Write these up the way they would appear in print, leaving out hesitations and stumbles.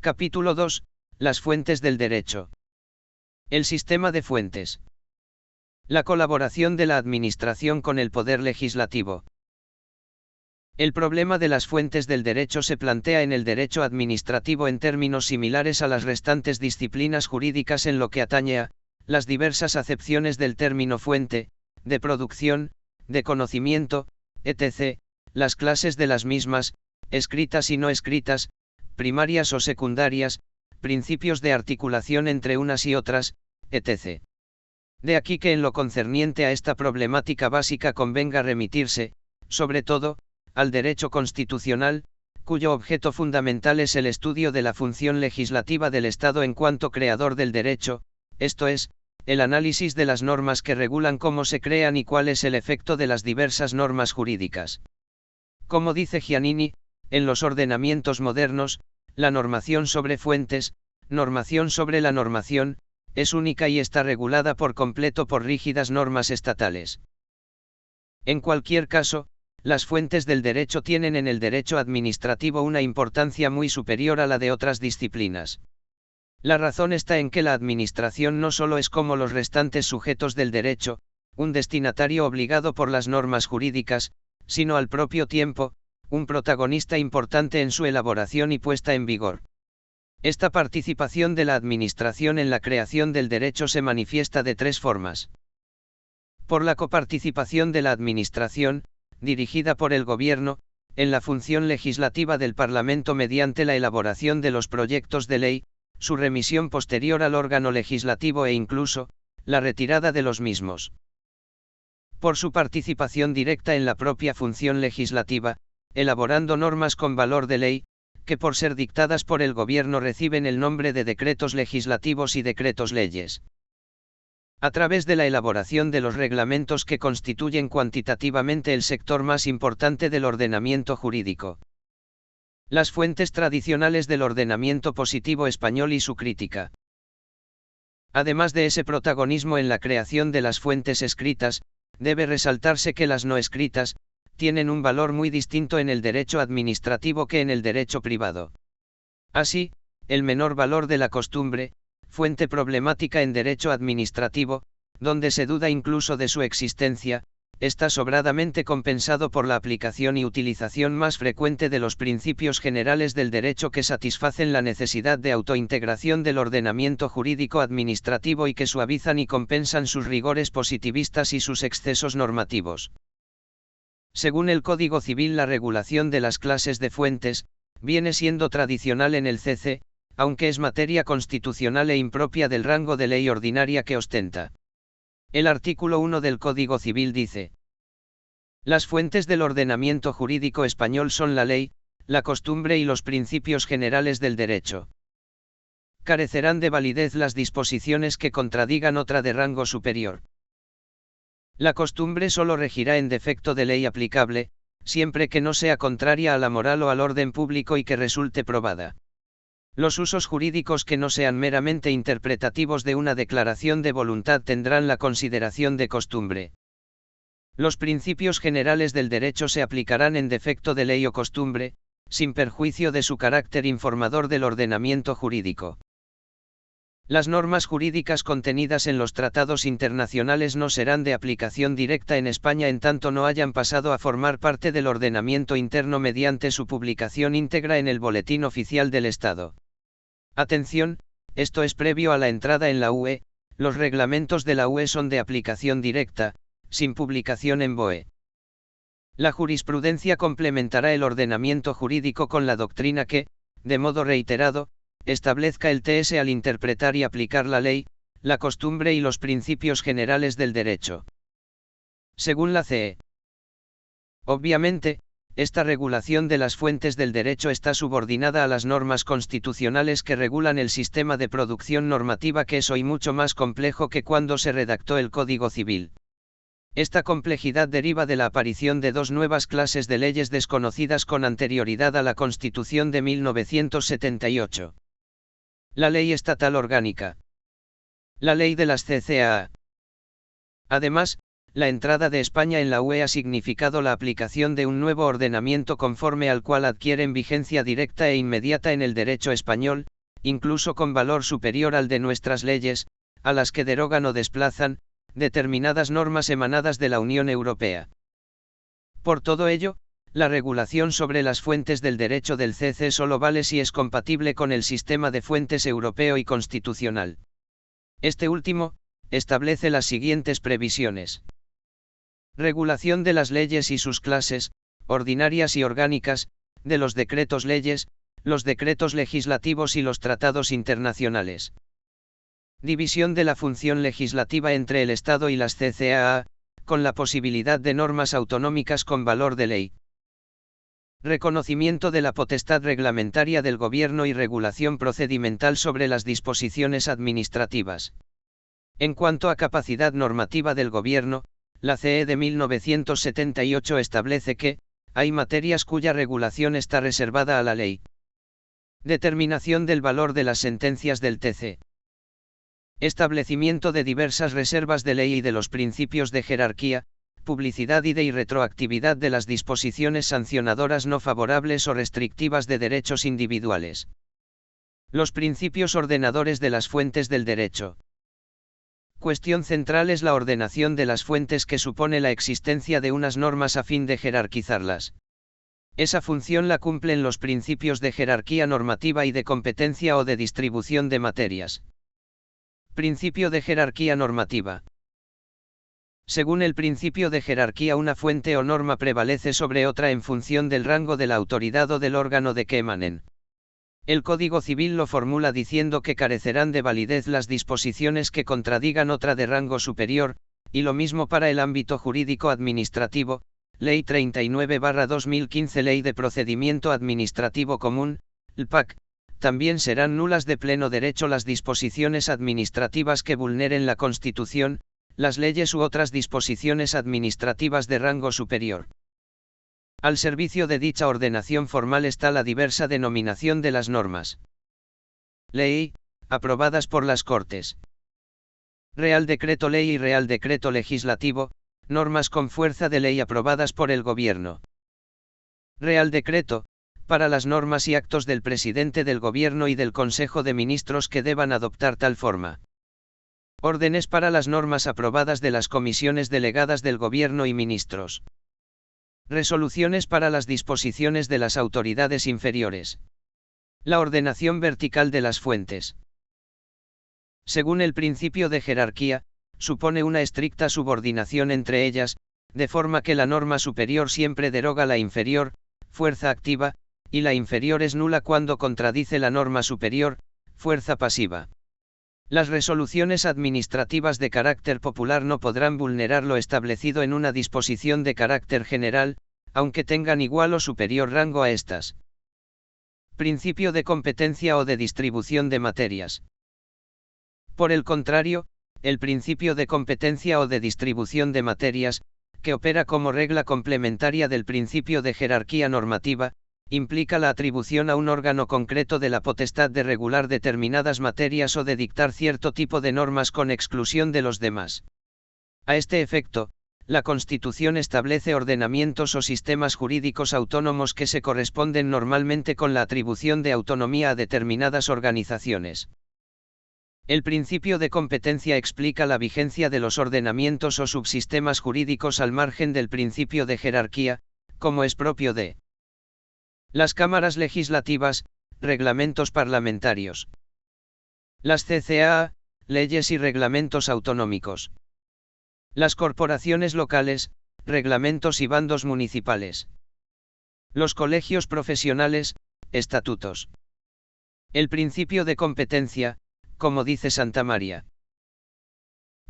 Capítulo 2. Las fuentes del derecho. El sistema de fuentes. La colaboración de la Administración con el Poder Legislativo. El problema de las fuentes del derecho se plantea en el derecho administrativo en términos similares a las restantes disciplinas jurídicas en lo que atañe a las diversas acepciones del término fuente, de producción, de conocimiento, etc., las clases de las mismas, escritas y no escritas, primarias o secundarias, principios de articulación entre unas y otras, etc. De aquí que en lo concerniente a esta problemática básica convenga remitirse, sobre todo, al derecho constitucional, cuyo objeto fundamental es el estudio de la función legislativa del Estado en cuanto creador del derecho, esto es, el análisis de las normas que regulan cómo se crean y cuál es el efecto de las diversas normas jurídicas. Como dice Giannini, en los ordenamientos modernos, la normación sobre fuentes, normación sobre la normación, es única y está regulada por completo por rígidas normas estatales. En cualquier caso, las fuentes del derecho tienen en el derecho administrativo una importancia muy superior a la de otras disciplinas. La razón está en que la administración no solo es como los restantes sujetos del derecho, un destinatario obligado por las normas jurídicas, sino al propio tiempo, un protagonista importante en su elaboración y puesta en vigor. Esta participación de la Administración en la creación del derecho se manifiesta de tres formas. Por la coparticipación de la Administración, dirigida por el Gobierno, en la función legislativa del Parlamento mediante la elaboración de los proyectos de ley, su remisión posterior al órgano legislativo e incluso, la retirada de los mismos. Por su participación directa en la propia función legislativa, elaborando normas con valor de ley, que por ser dictadas por el Gobierno reciben el nombre de decretos legislativos y decretos leyes. A través de la elaboración de los reglamentos que constituyen cuantitativamente el sector más importante del ordenamiento jurídico. Las fuentes tradicionales del ordenamiento positivo español y su crítica. Además de ese protagonismo en la creación de las fuentes escritas, debe resaltarse que las no escritas, tienen un valor muy distinto en el derecho administrativo que en el derecho privado. Así, el menor valor de la costumbre, fuente problemática en derecho administrativo, donde se duda incluso de su existencia, está sobradamente compensado por la aplicación y utilización más frecuente de los principios generales del derecho que satisfacen la necesidad de autointegración del ordenamiento jurídico administrativo y que suavizan y compensan sus rigores positivistas y sus excesos normativos. Según el Código Civil, la regulación de las clases de fuentes viene siendo tradicional en el CC, aunque es materia constitucional e impropia del rango de ley ordinaria que ostenta. El artículo 1 del Código Civil dice: las fuentes del ordenamiento jurídico español son la ley, la costumbre y los principios generales del derecho. Carecerán de validez las disposiciones que contradigan otra de rango superior. La costumbre solo regirá en defecto de ley aplicable, siempre que no sea contraria a la moral o al orden público y que resulte probada. Los usos jurídicos que no sean meramente interpretativos de una declaración de voluntad tendrán la consideración de costumbre. Los principios generales del derecho se aplicarán en defecto de ley o costumbre, sin perjuicio de su carácter informador del ordenamiento jurídico. Las normas jurídicas contenidas en los tratados internacionales no serán de aplicación directa en España en tanto no hayan pasado a formar parte del ordenamiento interno mediante su publicación íntegra en el Boletín Oficial del Estado. Atención, esto es previo a la entrada en la UE, los reglamentos de la UE son de aplicación directa, sin publicación en BOE. La jurisprudencia complementará el ordenamiento jurídico con la doctrina que, de modo reiterado, establezca el TS al interpretar y aplicar la ley, la costumbre y los principios generales del derecho. Según la CE. Obviamente, esta regulación de las fuentes del derecho está subordinada a las normas constitucionales que regulan el sistema de producción normativa, que es hoy mucho más complejo que cuando se redactó el Código Civil. Esta complejidad deriva de la aparición de dos nuevas clases de leyes desconocidas con anterioridad a la Constitución de 1978. La Ley Estatal Orgánica. La Ley de las CCAA. Además, la entrada de España en la UE ha significado la aplicación de un nuevo ordenamiento conforme al cual adquieren vigencia directa e inmediata en el derecho español, incluso con valor superior al de nuestras leyes, a las que derogan o desplazan, determinadas normas emanadas de la Unión Europea. Por todo ello, la regulación sobre las fuentes del derecho del CC solo vale si es compatible con el sistema de fuentes europeo y constitucional. Este último, establece las siguientes previsiones. Regulación de las leyes y sus clases, ordinarias y orgánicas, de los decretos leyes, los decretos legislativos y los tratados internacionales. División de la función legislativa entre el Estado y las CCAA, con la posibilidad de normas autonómicas con valor de ley. Reconocimiento de la potestad reglamentaria del Gobierno y regulación procedimental sobre las disposiciones administrativas. En cuanto a capacidad normativa del Gobierno, la CE de 1978 establece que, hay materias cuya regulación está reservada a la ley. Determinación del valor de las sentencias del TC. Establecimiento de diversas reservas de ley y de los principios de jerarquía, publicidad y de irretroactividad de las disposiciones sancionadoras no favorables o restrictivas de derechos individuales. Los principios ordenadores de las fuentes del derecho. Cuestión central es la ordenación de las fuentes que supone la existencia de unas normas a fin de jerarquizarlas. Esa función la cumplen los principios de jerarquía normativa y de competencia o de distribución de materias. Principio de jerarquía normativa. Según el principio de jerarquía, una fuente o norma prevalece sobre otra en función del rango de la autoridad o del órgano de que emanen. El Código Civil lo formula diciendo que carecerán de validez las disposiciones que contradigan otra de rango superior, y lo mismo para el ámbito jurídico administrativo, Ley 39/2015 Ley de Procedimiento Administrativo Común, LPAC, también serán nulas de pleno derecho las disposiciones administrativas que vulneren la Constitución, las leyes u otras disposiciones administrativas de rango superior. Al servicio de dicha ordenación formal está la diversa denominación de las normas. Ley, aprobadas por las Cortes. Real Decreto Ley y Real Decreto Legislativo, normas con fuerza de ley aprobadas por el Gobierno. Real Decreto, para las normas y actos del Presidente del Gobierno y del Consejo de Ministros que deban adoptar tal forma. Órdenes para las normas aprobadas de las comisiones delegadas del Gobierno y ministros. Resoluciones para las disposiciones de las autoridades inferiores. La ordenación vertical de las fuentes. Según el principio de jerarquía, supone una estricta subordinación entre ellas, de forma que la norma superior siempre deroga la inferior, fuerza activa, y la inferior es nula cuando contradice la norma superior, fuerza pasiva. Las resoluciones administrativas de carácter popular no podrán vulnerar lo establecido en una disposición de carácter general, aunque tengan igual o superior rango a estas. Principio de competencia o de distribución de materias. Por el contrario, el principio de competencia o de distribución de materias, que opera como regla complementaria del principio de jerarquía normativa, implica la atribución a un órgano concreto de la potestad de regular determinadas materias o de dictar cierto tipo de normas con exclusión de los demás. A este efecto, la Constitución establece ordenamientos o sistemas jurídicos autónomos que se corresponden normalmente con la atribución de autonomía a determinadas organizaciones. El principio de competencia explica la vigencia de los ordenamientos o subsistemas jurídicos al margen del principio de jerarquía, como es propio de las cámaras legislativas, reglamentos parlamentarios. Las CCAA, leyes y reglamentos autonómicos. Las corporaciones locales, reglamentos y bandos municipales. Los colegios profesionales, estatutos. El principio de competencia, como dice Santa María.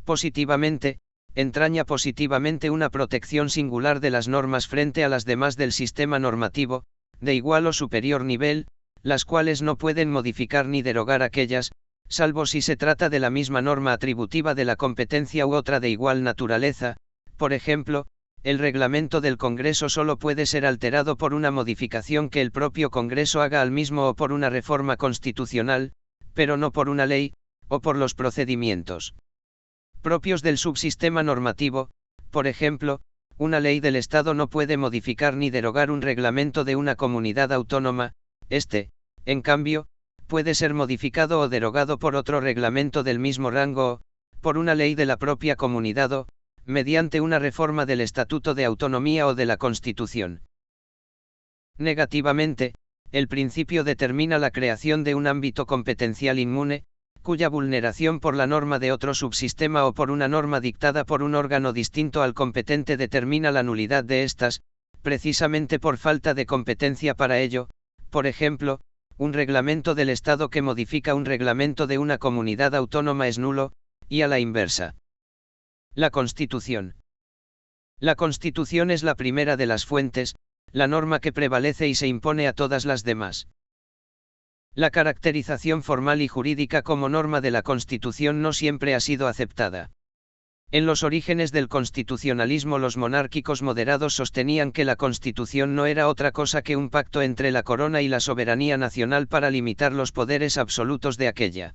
Positivamente, entraña positivamente una protección singular de las normas frente a las demás del sistema normativo, de igual o superior nivel, las cuales no pueden modificar ni derogar aquellas, salvo si se trata de la misma norma atributiva de la competencia u otra de igual naturaleza. Por ejemplo, el reglamento del Congreso solo puede ser alterado por una modificación que el propio Congreso haga al mismo o por una reforma constitucional, pero no por una ley, o por los procedimientos propios del subsistema normativo, Por ejemplo, una ley del Estado no puede modificar ni derogar un reglamento de una comunidad autónoma, en cambio, puede ser modificado o derogado por otro reglamento del mismo rango o, por una ley de la propia comunidad o, mediante una reforma del Estatuto de Autonomía o de la Constitución. Negativamente, el principio determina la creación de un ámbito competencial inmune, cuya vulneración por la norma de otro subsistema o por una norma dictada por un órgano distinto al competente determina la nulidad de estas, precisamente por falta de competencia para ello. Por ejemplo, un reglamento del Estado que modifica un reglamento de una comunidad autónoma es nulo, y a la inversa. La Constitución. La Constitución es la primera de las fuentes, la norma que prevalece y se impone a todas las demás. La caracterización formal y jurídica como norma de la Constitución no siempre ha sido aceptada. En los orígenes del constitucionalismo los monárquicos moderados sostenían que la Constitución no era otra cosa que un pacto entre la corona y la soberanía nacional para limitar los poderes absolutos de aquella.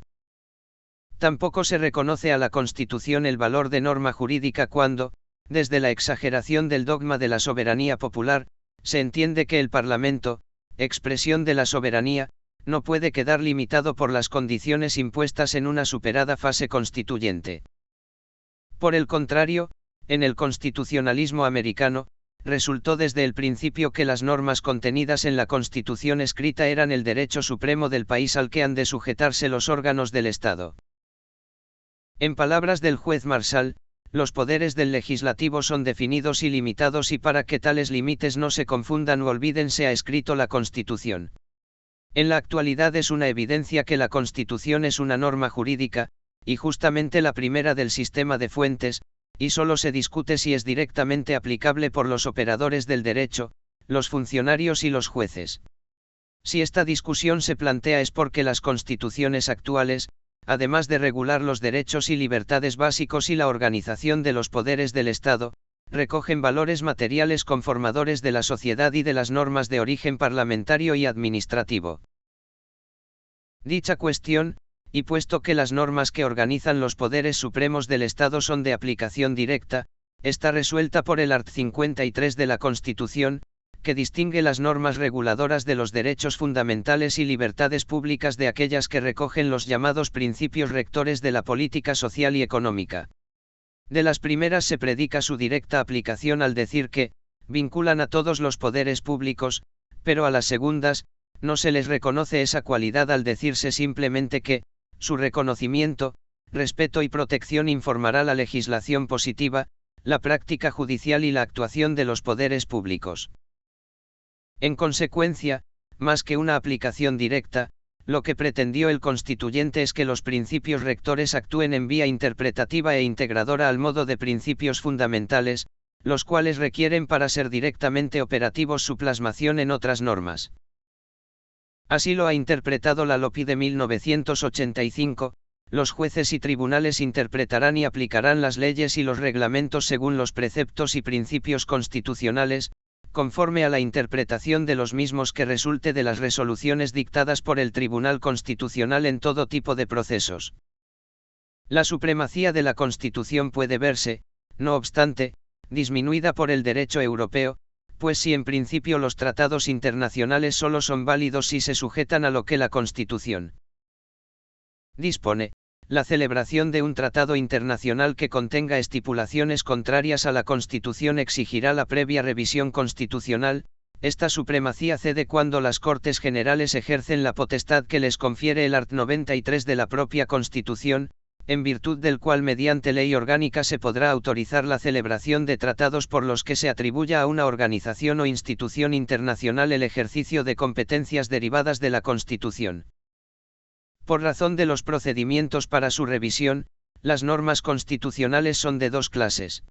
Tampoco se reconoce a la Constitución el valor de norma jurídica cuando, desde la exageración del dogma de la soberanía popular, se entiende que el Parlamento, expresión de la soberanía, no puede quedar limitado por las condiciones impuestas en una superada fase constituyente. Por el contrario, en el constitucionalismo americano, resultó desde el principio que las normas contenidas en la Constitución escrita eran el derecho supremo del país al que han de sujetarse los órganos del Estado. En palabras del juez Marshall, los poderes del legislativo son definidos y limitados y para que tales límites no se confundan o olviden se ha escrito la Constitución. En la actualidad es una evidencia que la Constitución es una norma jurídica, y justamente la primera del sistema de fuentes, y solo se discute si es directamente aplicable por los operadores del derecho, los funcionarios y los jueces. Si esta discusión se plantea es porque las constituciones actuales, además de regular los derechos y libertades básicos y la organización de los poderes del Estado, recogen valores materiales conformadores de la sociedad y de las normas de origen parlamentario y administrativo. Dicha cuestión, y puesto que las normas que organizan los poderes supremos del Estado son de aplicación directa, está resuelta por el art. 53 de la Constitución, que distingue las normas reguladoras de los derechos fundamentales y libertades públicas de aquellas que recogen los llamados principios rectores de la política social y económica. De las primeras se predica su directa aplicación al decir que, vinculan a todos los poderes públicos, pero a las segundas, no se les reconoce esa cualidad al decirse simplemente que, su reconocimiento, respeto y protección informará la legislación positiva, la práctica judicial y la actuación de los poderes públicos. En consecuencia, más que una aplicación directa, lo que pretendió el constituyente es que los principios rectores actúen en vía interpretativa e integradora al modo de principios fundamentales, los cuales requieren para ser directamente operativos su plasmación en otras normas. Así lo ha interpretado la LOPI de 1985, los jueces y tribunales interpretarán y aplicarán las leyes y los reglamentos según los preceptos y principios constitucionales, conforme a la interpretación de los mismos que resulte de las resoluciones dictadas por el Tribunal Constitucional en todo tipo de procesos. La supremacía de la Constitución puede verse, no obstante, disminuida por el derecho europeo, pues si en principio los tratados internacionales solo son válidos si se sujetan a lo que la Constitución dispone, la celebración de un tratado internacional que contenga estipulaciones contrarias a la Constitución exigirá la previa revisión constitucional. Esta supremacía cede cuando las Cortes Generales ejercen la potestad que les confiere el art. 93 de la propia Constitución, en virtud del cual mediante ley orgánica se podrá autorizar la celebración de tratados por los que se atribuya a una organización o institución internacional el ejercicio de competencias derivadas de la Constitución. Por razón de los procedimientos para su revisión, las normas constitucionales son de dos clases.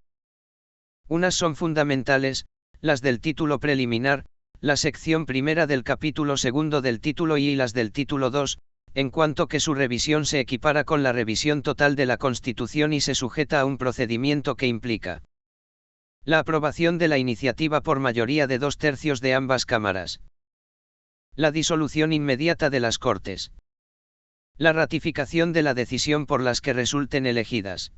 Unas son fundamentales, las del título preliminar, la sección primera del capítulo segundo del título I y las del título II, en cuanto que su revisión se equipara con la revisión total de la Constitución y se sujeta a un procedimiento que implica la aprobación de la iniciativa por mayoría de 2/3 de ambas cámaras, la disolución inmediata de las Cortes, la ratificación de la decisión por las que resulten elegidas,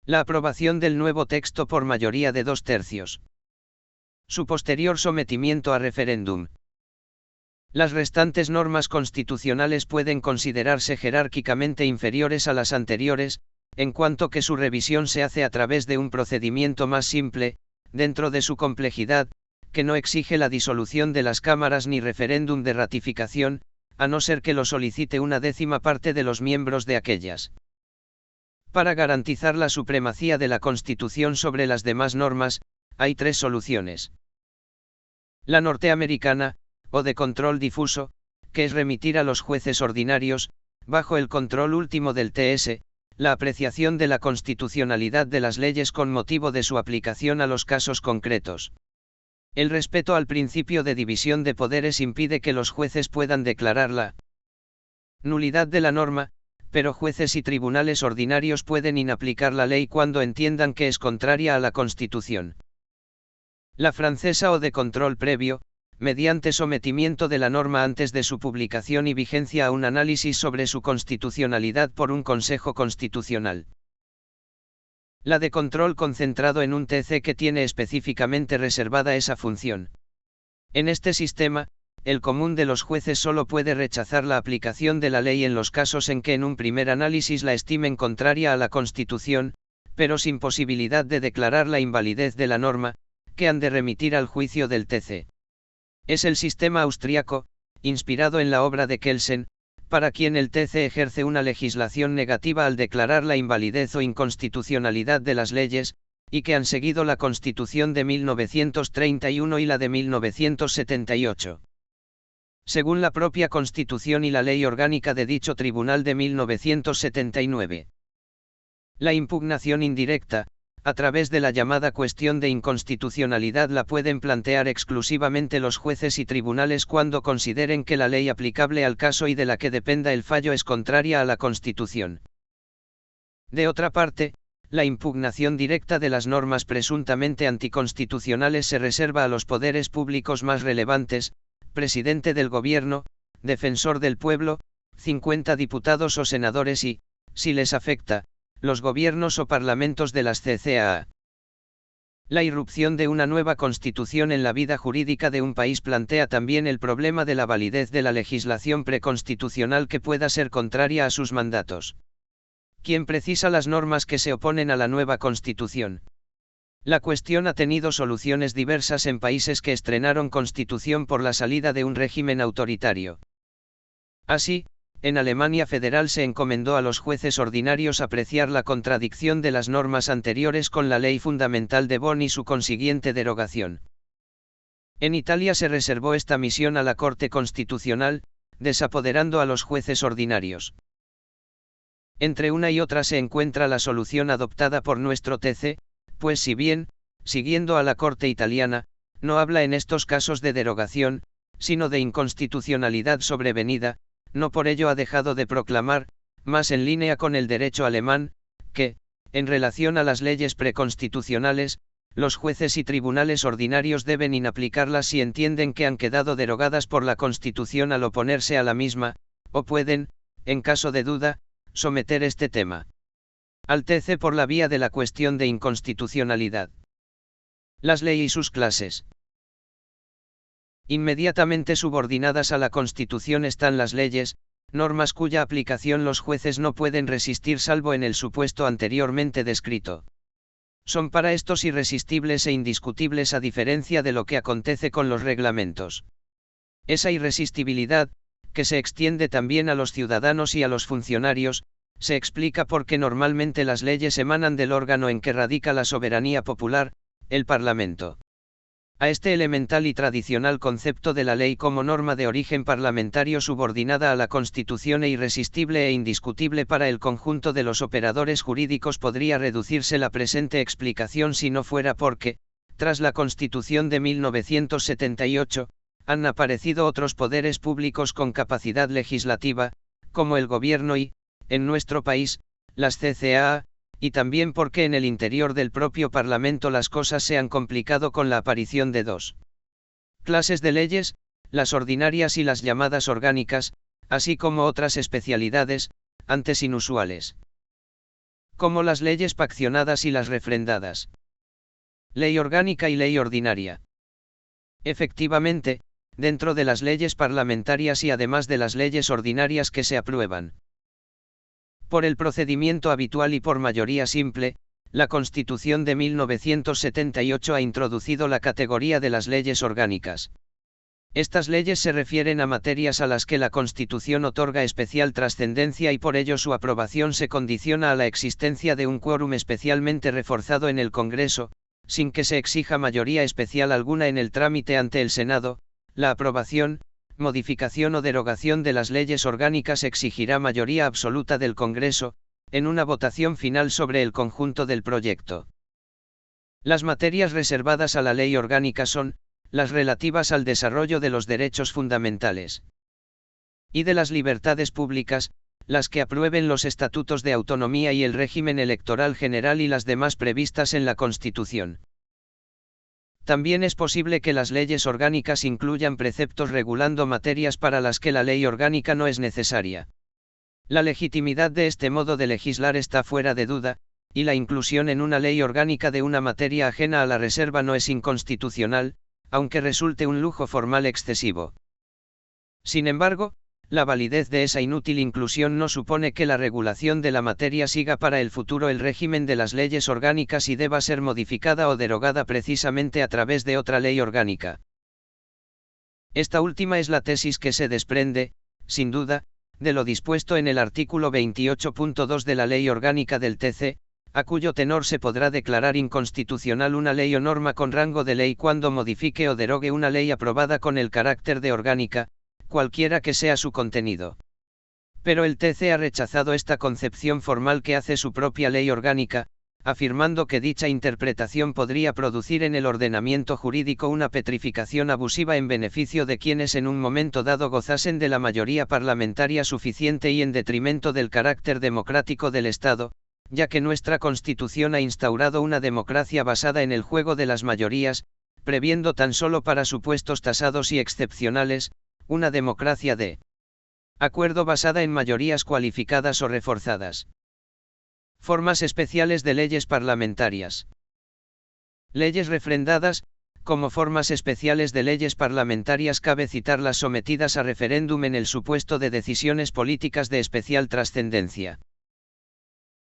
La aprobación del nuevo texto por mayoría de 2/3. Su posterior sometimiento a referéndum. Las restantes normas constitucionales pueden considerarse jerárquicamente inferiores a las anteriores, en cuanto que su revisión se hace a través de un procedimiento más simple, dentro de su complejidad, que no exige la disolución de las cámaras ni referéndum de ratificación, a no ser que lo solicite una 1/10 parte de los miembros de aquellas. Para garantizar la supremacía de la Constitución sobre las demás normas, hay 3 soluciones. La norteamericana, o de control difuso, que es remitir a los jueces ordinarios, bajo el control último del TS, la apreciación de la constitucionalidad de las leyes con motivo de su aplicación a los casos concretos. El respeto al principio de división de poderes impide que los jueces puedan declarar la nulidad de la norma, pero jueces y tribunales ordinarios pueden inaplicar la ley cuando entiendan que es contraria a la Constitución. La francesa o de control previo, mediante sometimiento de la norma antes de su publicación y vigencia a un análisis sobre su constitucionalidad por un Consejo Constitucional. La de control concentrado en un TC que tiene específicamente reservada esa función. En este sistema, el común de los jueces solo puede rechazar la aplicación de la ley en los casos en que en un primer análisis la estimen contraria a la Constitución, pero sin posibilidad de declarar la invalidez de la norma, que han de remitir al juicio del TC. Es el sistema austriaco, inspirado en la obra de Kelsen, para quien el TC ejerce una legislación negativa al declarar la invalidez o inconstitucionalidad de las leyes, y que han seguido la Constitución de 1931 y la de 1978. Según la propia Constitución y la Ley Orgánica de dicho tribunal de 1979. La impugnación indirecta, a través de la llamada cuestión de inconstitucionalidad, la pueden plantear exclusivamente los jueces y tribunales cuando consideren que la ley aplicable al caso y de la que dependa el fallo es contraria a la Constitución. De otra parte, la impugnación directa de las normas presuntamente anticonstitucionales se reserva a los poderes públicos más relevantes: presidente del gobierno, defensor del pueblo, 50 diputados o senadores y, si les afecta, los gobiernos o parlamentos de las CCAA. La irrupción de una nueva constitución en la vida jurídica de un país plantea también el problema de la validez de la legislación preconstitucional que pueda ser contraria a sus mandatos. ¿Quién precisa las normas que se oponen a la nueva constitución? La cuestión ha tenido soluciones diversas en países que estrenaron constitución por la salida de un régimen autoritario. Así, en Alemania federal se encomendó a los jueces ordinarios apreciar la contradicción de las normas anteriores con la ley fundamental de Bonn y su consiguiente derogación. En Italia se reservó esta misión a la Corte Constitucional, desapoderando a los jueces ordinarios. Entre una y otra se encuentra la solución adoptada por nuestro TC, pues si bien, siguiendo a la Corte italiana, no habla en estos casos de derogación, sino de inconstitucionalidad sobrevenida, no por ello ha dejado de proclamar, más en línea con el derecho alemán, que, en relación a las leyes preconstitucionales, los jueces y tribunales ordinarios deben inaplicarlas si entienden que han quedado derogadas por la Constitución al oponerse a la misma, o pueden, en caso de duda, someter este tema al TC por la vía de la cuestión de inconstitucionalidad. Las leyes y sus clases. Inmediatamente subordinadas a la Constitución están las leyes, normas cuya aplicación los jueces no pueden resistir salvo en el supuesto anteriormente descrito. Son para estos irresistibles e indiscutibles a diferencia de lo que acontece con los reglamentos. Esa irresistibilidad, que se extiende también a los ciudadanos y a los funcionarios, se explica porque normalmente las leyes emanan del órgano en que radica la soberanía popular, el Parlamento. A este elemental y tradicional concepto de la ley como norma de origen parlamentario subordinada a la Constitución e irresistible e indiscutible para el conjunto de los operadores jurídicos podría reducirse la presente explicación si no fuera porque, tras la Constitución de 1978, han aparecido otros poderes públicos con capacidad legislativa, como el gobierno y, en nuestro país, las CCAA, y también porque en el interior del propio Parlamento las cosas se han complicado con la aparición de dos clases de leyes, las ordinarias y las llamadas orgánicas, así como otras especialidades, antes inusuales. como las leyes paccionadas y las refrendadas. Ley orgánica y ley ordinaria. Efectivamente, dentro de las leyes parlamentarias y además de las leyes ordinarias que se aprueban por el procedimiento habitual y por mayoría simple, la Constitución de 1978 ha introducido la categoría de las leyes orgánicas. Estas leyes se refieren a materias a las que la Constitución otorga especial trascendencia y por ello su aprobación se condiciona a la existencia de un quórum especialmente reforzado en el Congreso, sin que se exija mayoría especial alguna en el trámite ante el Senado. La aprobación, modificación o derogación de las leyes orgánicas exigirá mayoría absoluta del Congreso, en una votación final sobre el conjunto del proyecto. Las materias reservadas a la ley orgánica son, las relativas al desarrollo de los derechos fundamentales y de las libertades públicas, las que aprueben los estatutos de autonomía y el régimen electoral general y las demás previstas en la Constitución. También es posible que las leyes orgánicas incluyan preceptos regulando materias para las que la ley orgánica no es necesaria. La legitimidad de este modo de legislar está fuera de duda, y la inclusión en una ley orgánica de una materia ajena a la reserva no es inconstitucional, aunque resulte un lujo formal excesivo. Sin embargo, la validez de esa inútil inclusión no supone que la regulación de la materia siga para el futuro el régimen de las leyes orgánicas y deba ser modificada o derogada precisamente a través de otra ley orgánica. Esta última es la tesis que se desprende, sin duda, de lo dispuesto en el artículo 28.2 de la Ley Orgánica del TC, a cuyo tenor se podrá declarar inconstitucional una ley o norma con rango de ley cuando modifique o derogue una ley aprobada con el carácter de orgánica, cualquiera que sea su contenido. Pero el TC ha rechazado esta concepción formal que hace su propia ley orgánica, afirmando que dicha interpretación podría producir en el ordenamiento jurídico una petrificación abusiva en beneficio de quienes en un momento dado gozasen de la mayoría parlamentaria suficiente y en detrimento del carácter democrático del Estado, ya que nuestra Constitución ha instaurado una democracia basada en el juego de las mayorías, previendo tan solo para supuestos tasados y excepcionales, una democracia de acuerdo basada en mayorías cualificadas o reforzadas. Formas especiales de leyes parlamentarias. Leyes refrendadas. Como formas especiales de leyes parlamentarias cabe citar las sometidas a referéndum en el supuesto de decisiones políticas de especial trascendencia.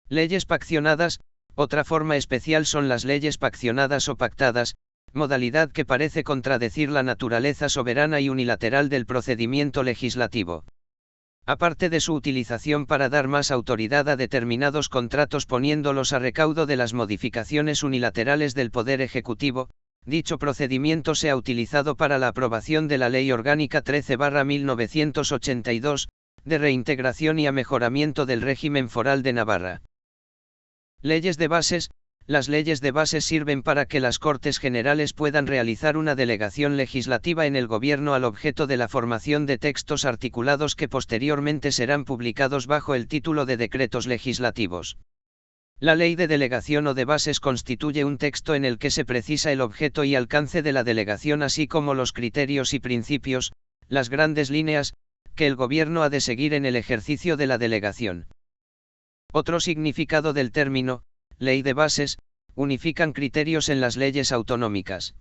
Leyes paccionadas. Otra forma especial son las leyes paccionadas o pactadas, modalidad que parece contradecir la naturaleza soberana y unilateral del procedimiento legislativo. Aparte de su utilización para dar más autoridad a determinados contratos poniéndolos a recaudo de las modificaciones unilaterales del Poder Ejecutivo, dicho procedimiento se ha utilizado para la aprobación de la Ley Orgánica 13/1982, de reintegración y amejoramiento del régimen foral de Navarra. Leyes de bases. Las leyes de bases sirven para que las Cortes Generales puedan realizar una delegación legislativa en el Gobierno al objeto de la formación de textos articulados que posteriormente serán publicados bajo el título de decretos legislativos. La ley de delegación o de bases constituye un texto en el que se precisa el objeto y alcance de la delegación así como los criterios y principios, las grandes líneas, que el Gobierno ha de seguir en el ejercicio de la delegación. Otro significado del término, ley de bases, unifican criterios en las leyes autonómicas.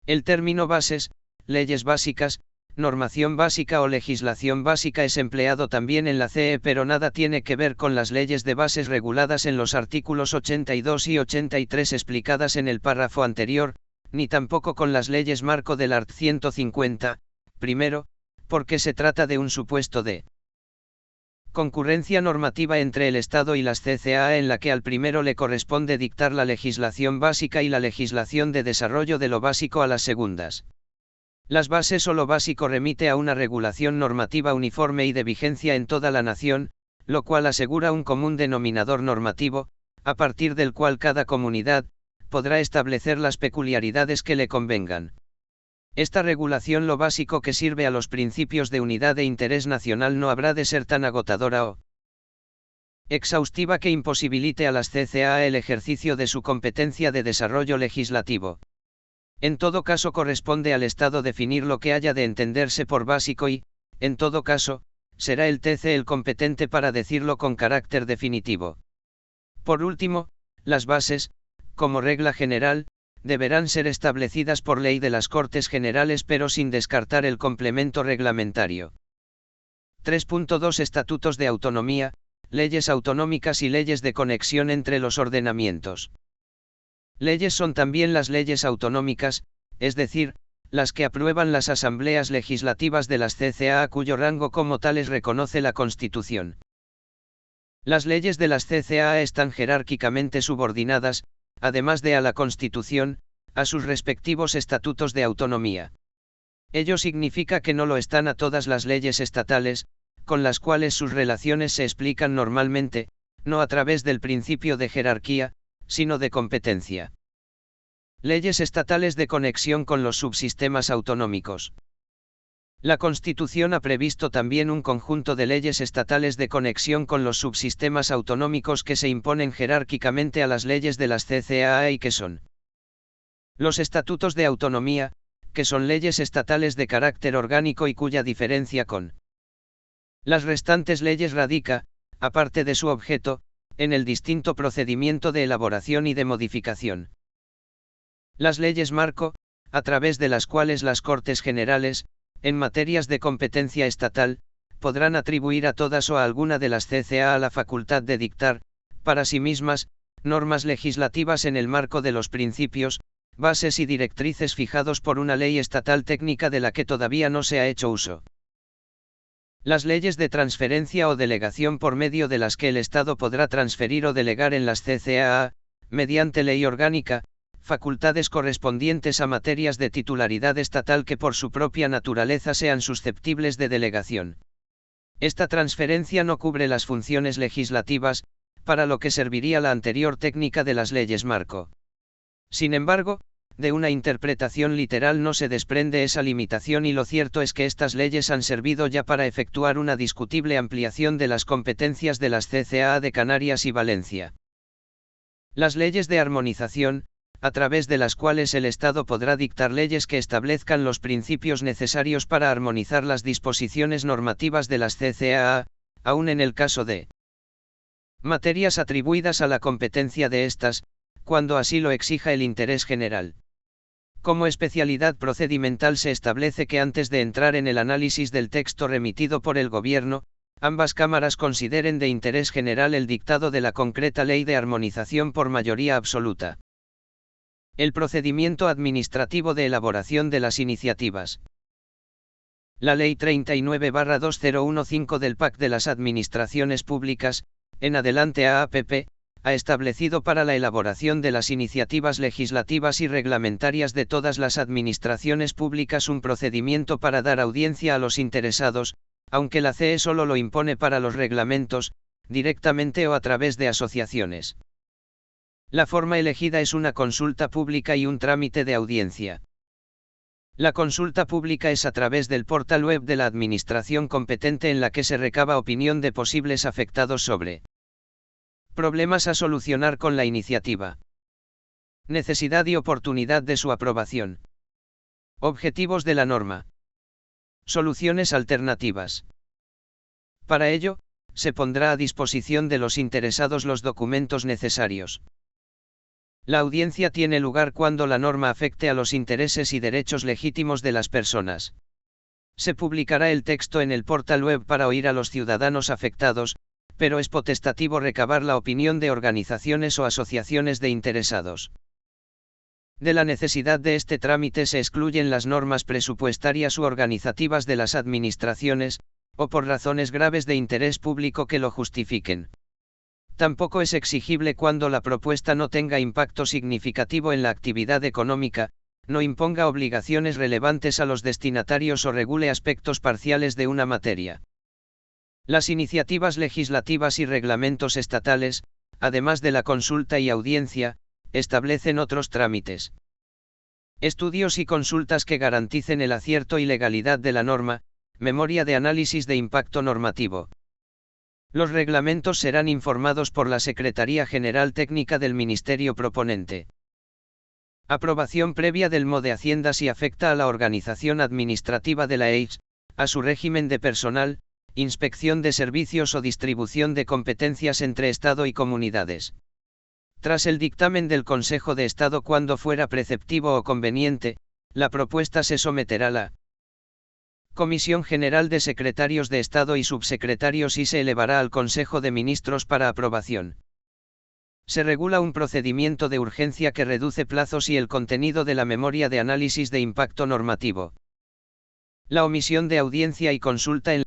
El término bases, leyes básicas, normación básica o legislación básica es empleado también en la CE pero nada tiene que ver con las leyes de bases reguladas en los artículos 82 y 83 explicadas en el párrafo anterior, ni tampoco con las leyes marco del art. 150, primero, porque se trata de un supuesto de concurrencia normativa entre el Estado y las CCAA en la que al primero le corresponde dictar la legislación básica y la legislación de desarrollo de lo básico a las segundas. Las bases o lo básico remite a una regulación normativa uniforme y de vigencia en toda la nación, lo cual asegura un común denominador normativo, a partir del cual cada comunidad podrá establecer las peculiaridades que le convengan. Esta regulación lo básico que sirve a los principios de unidad e interés nacional no habrá de ser tan agotadora o exhaustiva que imposibilite a las CCAA el ejercicio de su competencia de desarrollo legislativo. En todo caso corresponde al Estado definir lo que haya de entenderse por básico y, en todo caso, será el TC el competente para decirlo con carácter definitivo. Por último, las bases, como regla general, deberán ser establecidas por ley de las Cortes Generales pero sin descartar el complemento reglamentario. 3.2 Estatutos de autonomía, leyes autonómicas y leyes de conexión entre los ordenamientos. Leyes son también las leyes autonómicas, es decir, las que aprueban las asambleas legislativas de las CCA cuyo rango como tales reconoce la Constitución. Las leyes de las CCA están jerárquicamente subordinadas, además de a la Constitución, a sus respectivos estatutos de autonomía. Ello significa que no lo están a todas las leyes estatales, con las cuales sus relaciones se explican normalmente, no a través del principio de jerarquía, sino de competencia. Leyes estatales de conexión con los subsistemas autonómicos. La Constitución ha previsto también un conjunto de leyes estatales de conexión con los subsistemas autonómicos que se imponen jerárquicamente a las leyes de las CCA y que son los estatutos de autonomía, que son leyes estatales de carácter orgánico y cuya diferencia con las restantes leyes radica, aparte de su objeto, en el distinto procedimiento de elaboración y de modificación. Las leyes marco, a través de las cuales las Cortes Generales, en materias de competencia estatal, podrán atribuir a todas o a alguna de las CCA la facultad de dictar, para sí mismas, normas legislativas en el marco de los principios, bases y directrices fijados por una ley estatal técnica de la que todavía no se ha hecho uso. Las leyes de transferencia o delegación por medio de las que el Estado podrá transferir o delegar en las CCA, mediante ley orgánica, facultades correspondientes a materias de titularidad estatal que por su propia naturaleza sean susceptibles de delegación. Esta transferencia no cubre las funciones legislativas, para lo que serviría la anterior técnica de las leyes marco. Sin embargo, de una interpretación literal no se desprende esa limitación y lo cierto es que estas leyes han servido ya para efectuar una discutible ampliación de las competencias de las CCA de Canarias y Valencia. Las leyes de armonización, a través de las cuales el Estado podrá dictar leyes que establezcan los principios necesarios para armonizar las disposiciones normativas de las CCA, aun en el caso de materias atribuidas a la competencia de estas, cuando así lo exija el interés general. Como especialidad procedimental se establece que antes de entrar en el análisis del texto remitido por el Gobierno, ambas cámaras consideren de interés general el dictado de la concreta ley de armonización por mayoría absoluta. El procedimiento administrativo de elaboración de las iniciativas. La Ley 39/2015 del PAC de las Administraciones Públicas, en adelante AAPP, ha establecido para la elaboración de las iniciativas legislativas y reglamentarias de todas las administraciones públicas un procedimiento para dar audiencia a los interesados, aunque la CE solo lo impone para los reglamentos, directamente o a través de asociaciones. La forma elegida es una consulta pública y un trámite de audiencia. La consulta pública es a través del portal web de la administración competente en la que se recaba opinión de posibles afectados sobre problemas a solucionar con la iniciativa. Necesidad y oportunidad de su aprobación. Objetivos de la norma. Soluciones alternativas. Para ello, se pondrá a disposición de los interesados los documentos necesarios. La audiencia tiene lugar cuando la norma afecte a los intereses y derechos legítimos de las personas. Se publicará el texto en el portal web para oír a los ciudadanos afectados, pero es potestativo recabar la opinión de organizaciones o asociaciones de interesados. De la necesidad de este trámite se excluyen las normas presupuestarias u organizativas de las administraciones, o por razones graves de interés público que lo justifiquen. Tampoco es exigible cuando la propuesta no tenga impacto significativo en la actividad económica, no imponga obligaciones relevantes a los destinatarios o regule aspectos parciales de una materia. Las iniciativas legislativas y reglamentos estatales, además de la consulta y audiencia, establecen otros trámites. Estudios y consultas que garanticen el acierto y legalidad de la norma, memoria de análisis de impacto normativo. Los reglamentos serán informados por la Secretaría General Técnica del Ministerio proponente. Aprobación previa del MO de Hacienda si afecta a la organización administrativa de la EIS, a su régimen de personal, inspección de servicios o distribución de competencias entre Estado y comunidades. Tras el dictamen del Consejo de Estado cuando fuera preceptivo o conveniente, la propuesta se someterá a la Comisión General de Secretarios de Estado y Subsecretarios y se elevará al Consejo de Ministros para aprobación. Se regula un procedimiento de urgencia que reduce plazos y el contenido de la memoria de análisis de impacto normativo. La omisión de audiencia y consulta en